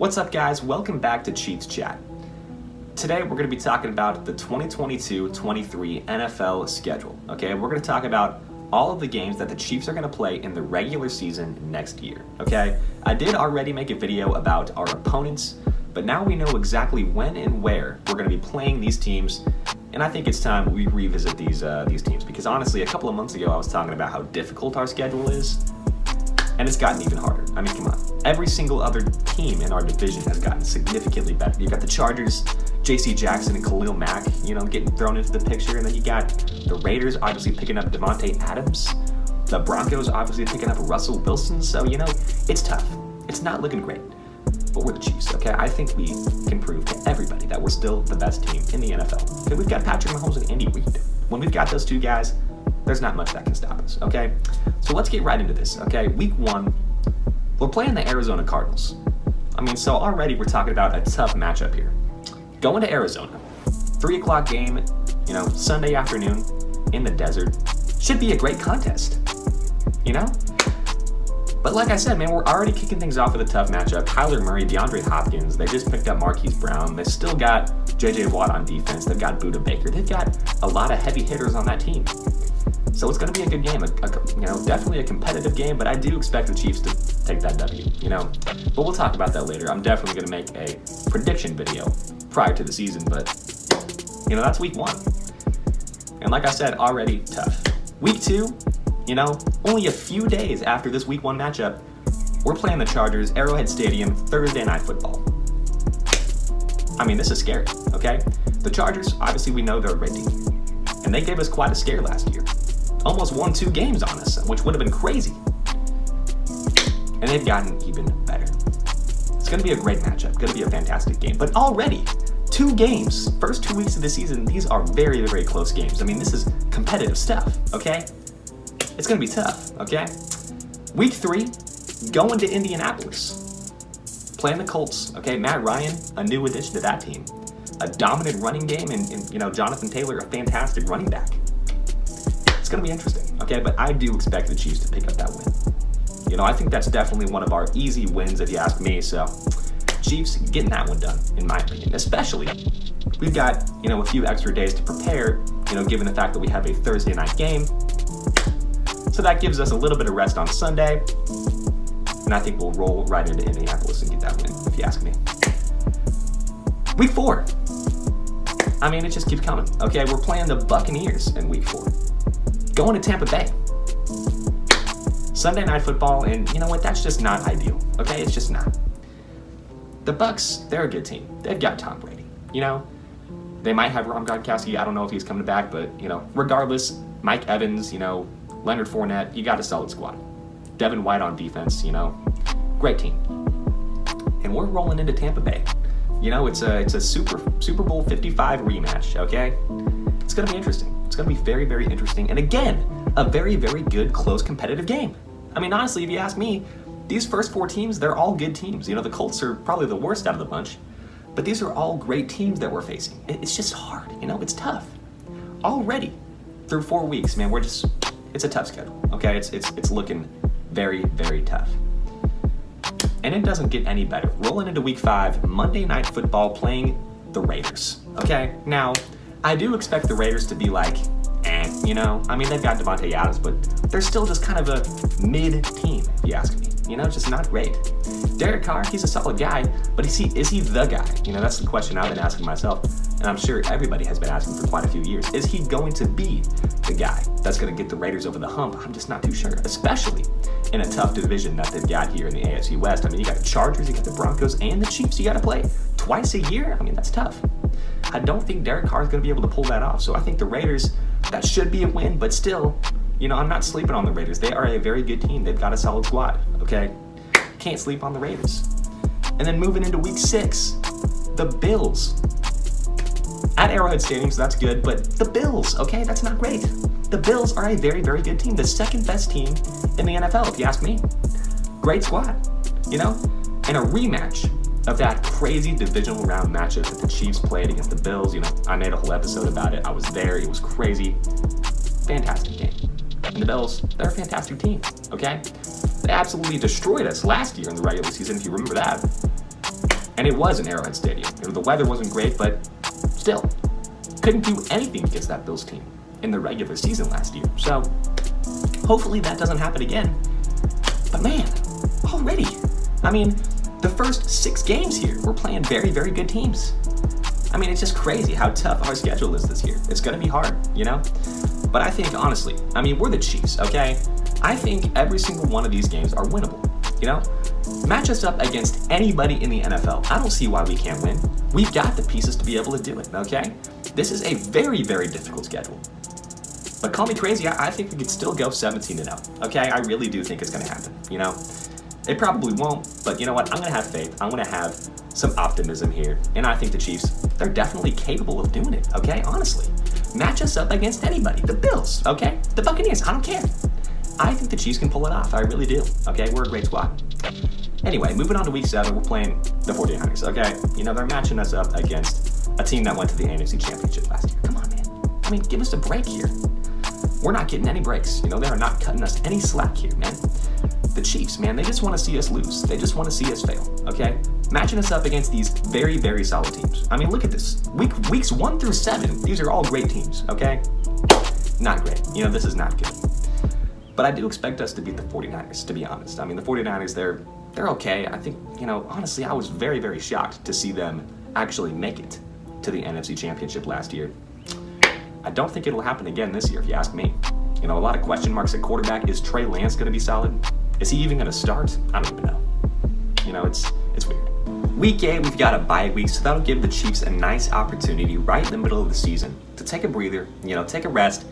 What's up, guys? Welcome back to Chiefs Chat. Today, we're going to be talking about the 2022-23 NFL schedule. Okay, we're going to talk about all of the games that the Chiefs are going to play in the regular season next year. Okay, I did already make a video about our opponents, but now we know exactly when and where we're going to be playing these teams. And I think it's time we revisit these teams, because honestly, a couple of months ago, I was talking about how difficult our schedule is, and it's gotten even harder. I mean, come on. Every single other team in our division has gotten significantly better. You've got the Chargers, J.C. Jackson and Khalil Mack, getting thrown into the picture, and then you got the Raiders obviously picking up Devontae Adams, the Broncos obviously picking up Russell Wilson. So, it's tough. It's not looking great. But we're the Chiefs, okay? I think we can prove to everybody that we're still the best team in the NFL. Okay, we've got Patrick Mahomes and Andy Reid. When we've got those two guys, there's not much that can stop us, okay? So let's get right into this, okay? Week 1, we're playing the Arizona Cardinals. So already we're talking about a tough matchup here. Going to Arizona, 3 o'clock game, Sunday afternoon in the desert. Should be a great contest, But like I said, man, we're already kicking things off with a tough matchup. Kyler Murray, DeAndre Hopkins, they just picked up Marquise Brown. They still got J.J. Watt on defense. They've got Budda Baker. They've got a lot of heavy hitters on that team. So it's going to be a good game, definitely a competitive game, but I do expect the Chiefs to take that W, But we'll talk about that later. I'm definitely going to make a prediction video prior to the season, but, that's week 1. And like I said, already tough. Week 2, only a few days after this week 1 matchup, we're playing the Chargers, Arrowhead Stadium, Thursday Night Football. This is scary, okay? The Chargers, obviously we know they're a great team, and they gave us quite a scare last year. Almost won 2 games on us, which would have been crazy. And they've gotten even better. It's going to be a great matchup, going to be a fantastic game. But already, 2 games, first 2 weeks of the season, these are very, very close games. This is competitive stuff, okay? It's going to be tough, okay? Week 3, going to Indianapolis. Playing the Colts, okay? Matt Ryan, a new addition to that team. A dominant running game, and Jonathan Taylor, a fantastic running back. It's going to be interesting, okay? But I do expect the Chiefs to pick up that win. I think that's definitely one of our easy wins, if you ask me. So, Chiefs getting that one done, in my opinion. Especially, we've got, a few extra days to prepare, given the fact that we have a Thursday night game. So that gives us a little bit of rest on Sunday. And I think we'll roll right into Indianapolis and get that win, if you ask me. Week 4. It just keeps coming. Okay, we're playing the Buccaneers in week 4. Going to Tampa Bay. Sunday Night Football, and you know what? That's just not ideal. Okay, it's just not. The Bucs, they're a good team. They've got Tom Brady. They might have Rob Gronkowski. I don't know if he's coming back, but regardless, Mike Evans, Leonard Fournette, you got a solid squad. Devin White on defense, great team. And we're rolling into Tampa Bay. It's a Super Bowl 55 rematch, okay? It's going to be interesting. It's going to be very, very interesting. And again, a very, very good, close, competitive game. Honestly, if you ask me, these first 4 teams, they're all good teams. The Colts are probably the worst out of the bunch, but these are all great teams that we're facing. It's just hard, it's tough. Already, through 4 weeks, man, it's a tough schedule, okay? It's looking very, very tough. And it doesn't get any better. Rolling into week 5, Monday Night Football, playing the Raiders, okay? Now, I do expect the Raiders to be like, they've got Devontae Adams, but they're still just kind of a mid-team, if you ask me. Just not great. Derek Carr, he's a solid guy, but is he the guy? That's the question I've been asking myself, and I'm sure everybody has been asking for quite a few years. Is he going to be the guy that's going to get the Raiders over the hump? I'm just not too sure, especially in a tough division that they've got here in the AFC West. You got the Chargers, you got the Broncos, and the Chiefs you got to play twice a year. That's tough. I don't think Derek Carr is going to be able to pull that off, so I think the Raiders, that should be a win, but still, I'm not sleeping on the Raiders. They are a very good team. They've got a solid squad, okay? Can't sleep on the Raiders. And then moving into week 6, the Bills. At Arrowhead Stadium, so that's good, but the Bills, okay, that's not great. The Bills are a very, very good team. The second best team in the NFL, if you ask me. Great squad, And a rematch of that crazy divisional round matchup that the Chiefs played against the Bills. I made a whole episode about it. I was there. It was crazy. Fantastic game. And the Bills, they're a fantastic team, okay? They absolutely destroyed us last year in the regular season, if you remember that. And it was in Arrowhead Stadium. The weather wasn't great, but still, couldn't do anything against that Bills team in the regular season last year. So hopefully that doesn't happen again. But man, already, I mean, the first 6 games here, we're playing very, very good teams. I mean, it's just crazy how tough our schedule is this year. It's going to be hard, you know? But I think, honestly, I mean, we're the Chiefs, okay? I think every single one of these games are winnable, you know? Match us up against anybody in the NFL. I don't see why we can't win. We've got the pieces to be able to do it, okay? This is a very, very difficult schedule. But call me crazy, I think we could still go 17-0, okay? I really do think it's going to happen, you know? It probably won't, but you know what? I'm going to have faith. I'm going to have some optimism here. And I think the Chiefs, they're definitely capable of doing it, okay? Honestly. Match us up against anybody. The Bills, okay? The Buccaneers, I don't care. I think the Chiefs can pull it off. I really do, okay? We're a great squad. Anyway, moving on to week 7, we're playing the 49ers, okay? You know, they're matching us up against a team that went to the NFC Championship last year. Come on, man. I mean, give us a break here. We're not getting any breaks. You know, they are not cutting us any slack here, man. The Chiefs, man, they just want to see us lose. They just want to see us fail, okay? Matching us up against these very, very solid teams. I mean, look at this. Weeks 1 through 7, these are all great teams, okay? Not great. You know, this is not good. But I do expect us to beat the 49ers, to be honest. I mean, the 49ers, they're okay. I think, you know, honestly, I was very, very shocked to see them actually make it to the NFC Championship last year. I don't think it'll happen again this year, if you ask me. You know, a lot of question marks at quarterback. Is Trey Lance going to be solid? Is he even going to start? I don't even know. You know, it's weird. Week 8, we've got a bye week, so that'll give the Chiefs a nice opportunity right in the middle of the season to take a breather, you know, take a rest,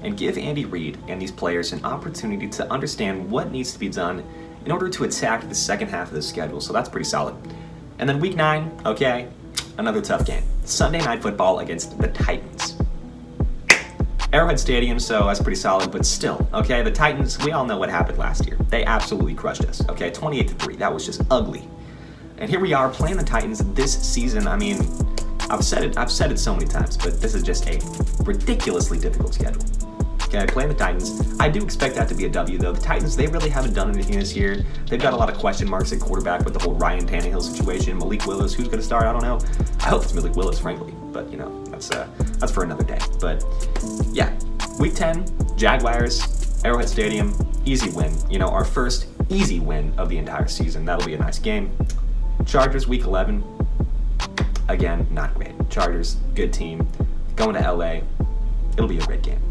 and give Andy Reid and these players an opportunity to understand what needs to be done in order to attack the second half of the schedule. So that's pretty solid. And then week 9, okay, another tough game. Sunday Night Football against the Titans. Arrowhead Stadium, so that's pretty solid, but still, okay, the Titans, we all know what happened last year. They absolutely crushed us, okay, 28-3. That was just ugly. And here we are playing the Titans this season. I mean, I've said it so many times, but this is just a ridiculously difficult schedule. Okay, playing the Titans. I do expect that to be a W, though. The Titans, they really haven't done anything this year. They've got a lot of question marks at quarterback with the whole Ryan Tannehill situation. Malik Willis, who's going to start? I don't know. I hope it's Malik Willis, frankly. But, you know, that's for another day. But, yeah, week 10, Jaguars, Arrowhead Stadium, easy win. You know, our first easy win of the entire season. That'll be a nice game. Chargers, week 11. Again, not great. Chargers, good team. Going to LA. It'll be a great game.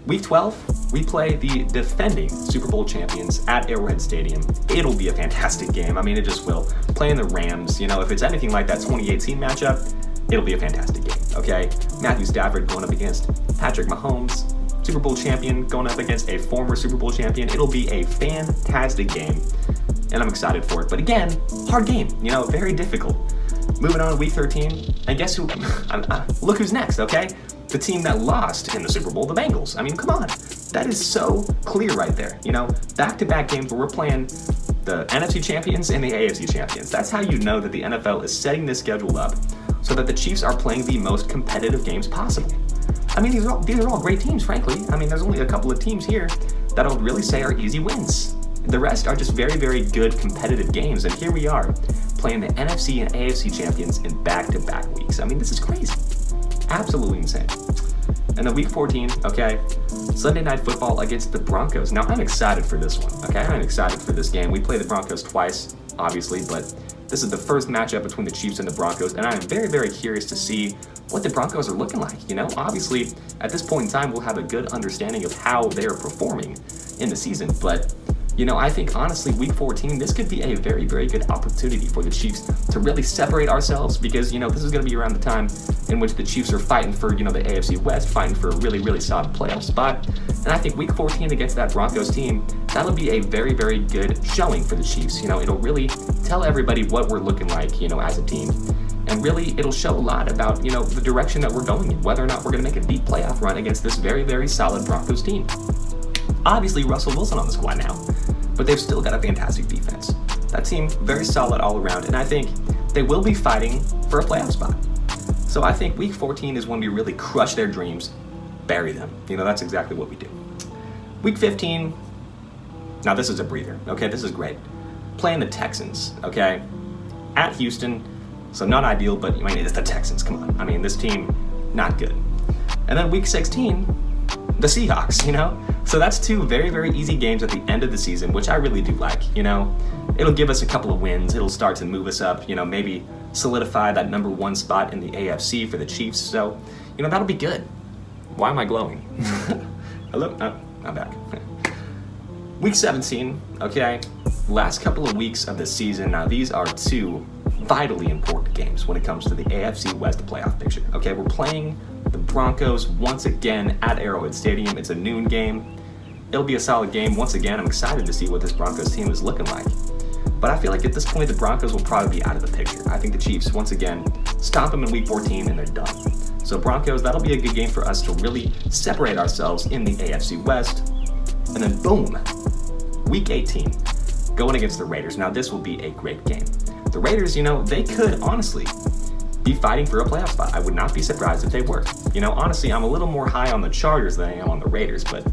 Week 12, we play the defending Super Bowl champions at Arrowhead Stadium. It'll be a fantastic game. I mean, it just will. Playing the Rams, you know, if it's anything like that 2018 matchup, it'll be a fantastic game, okay? Matthew Stafford going up against Patrick Mahomes, Super Bowl champion going up against a former Super Bowl champion. It'll be a fantastic game, and I'm excited for it. But again, hard game, you know, very difficult. Moving on to week 13, and guess who? Look who's next, okay? The team that lost in the Super Bowl, the Bengals. I mean, come on. That is so clear right there. You know, back-to-back games where we're playing the NFC champions and the AFC champions. That's how you know that the NFL is setting this schedule up so that the Chiefs are playing the most competitive games possible. I mean, these are all great teams, frankly. I mean, there's only a couple of teams here that I would really say are easy wins. The rest are just very, very good competitive games. And here we are playing the NFC and AFC champions in back-to-back weeks. I mean, this is crazy. Absolutely insane. And then week 14, okay, Sunday Night Football against the Broncos. Now, I'm excited for this one, okay? I'm excited for this game. We play the Broncos twice, obviously, but this is the first matchup between the Chiefs and the Broncos, and I am very, very curious to see what the Broncos are looking like, you know? Obviously, at this point in time, we'll have a good understanding of how they're performing in the season, but you know, I think, honestly, week 14, this could be a very, very good opportunity for the Chiefs to really separate ourselves because, you know, this is going to be around the time in which the Chiefs are fighting for, you know, the AFC West, fighting for a really, really solid playoff spot. And I think week 14 against that Broncos team, that'll be a very, very good showing for the Chiefs. You know, it'll really tell everybody what we're looking like, you know, as a team. And really, it'll show a lot about, you know, the direction that we're going in, whether or not we're going to make a deep playoff run against this very, very solid Broncos team. Obviously, Russell Wilson on the squad now, but they've still got a fantastic defense. That team, very solid all around, and I think they will be fighting for a playoff spot. So I think week 14 is when we really crush their dreams, bury them. You know, that's exactly what we do. Week 15, now this is a breather, okay? This is great. Playing the Texans, okay? at Houston, so not ideal, but I mean, it's the Texans, come on. I mean, this team, not good. And then week 16, the Seahawks, you know? So that's two very, very easy games at the end of the season, which I really do like, you know? It'll give us a couple of wins. It'll start to move us up, you know, maybe solidify that number 1 spot in the AFC for the Chiefs. So, you know, that'll be good. Why am I glowing? Hello? Oh, I'm back. Week 17, okay? Last couple of weeks of the season. Now, these are two vitally important games when it comes to the AFC West playoff picture. Okay, we're playing the Broncos once again at Arrowhead Stadium. It's a noon game. It'll be a solid game. Once again, I'm excited to see what this Broncos team is looking like. But I feel like at this point, the Broncos will probably be out of the picture. I think the Chiefs, once again, stomp them in week 14 and they're done. So Broncos, that'll be a good game for us to really separate ourselves in the AFC West. And then boom, week 18, going against the Raiders. Now this will be a great game. The Raiders, you know, they could honestly be fighting for a playoff spot. I would not be surprised if they were. You know, honestly, I'm a little more high on the Chargers than I am on the Raiders, but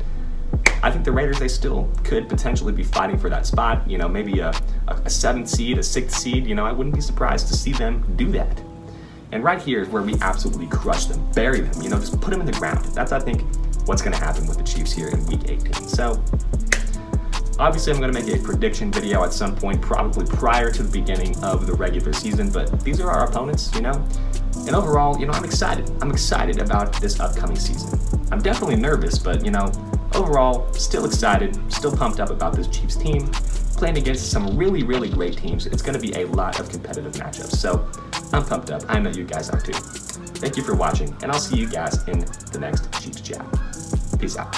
I think the Raiders, they still could potentially be fighting for that spot. You know, maybe a 7th seed, a 6th seed. You know, I wouldn't be surprised to see them do that. And right here is where we absolutely crush them, bury them, you know, just put them in the ground. That's, I think, what's going to happen with the Chiefs here in week 18. So, obviously, I'm going to make a prediction video at some point, probably prior to the beginning of the regular season, but these are our opponents, you know? And overall, you know, I'm excited. I'm excited about this upcoming season. I'm definitely nervous, but, you know, overall, still excited, still pumped up about this Chiefs team, playing against some really, really great teams. It's going to be a lot of competitive matchups, so I'm pumped up. I know you guys are too. Thank you for watching, and I'll see you guys in the next Chiefs Chat. Peace out.